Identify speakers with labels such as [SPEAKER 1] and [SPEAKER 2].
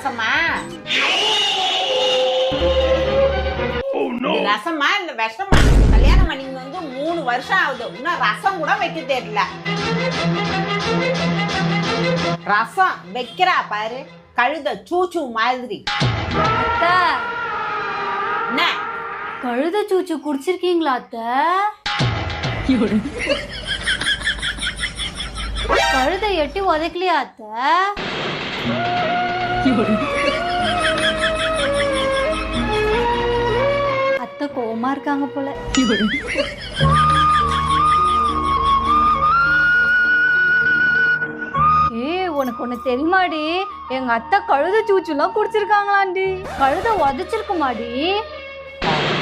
[SPEAKER 1] ரசமா? ரசமா இல்ல விஷமா? கல்யாணம் பண்ணி வந்து 3 வருஷம் ஆகுது, இன்னும் ரசம் கூட வைக்க தெரியல. ரசம் வைக்கிறா பாரு, கழுத சூச்சு மாதிரி. என்ன
[SPEAKER 2] கழுத சூச்சு குடிச்சிருக்கீங்களா அத்தை? கழுத எட்டி உதைக்கலையா அத்தை? அத்தை கோவமா இருக்காங்க போல. உனக்கு ஒண்ணு தெரியுமாடி, எங்க அத்தை கழுத சூச்சுலாம் குடிச்சிருக்காங்களாண்டி. கழுத உதைச்சிருக்குமாடி.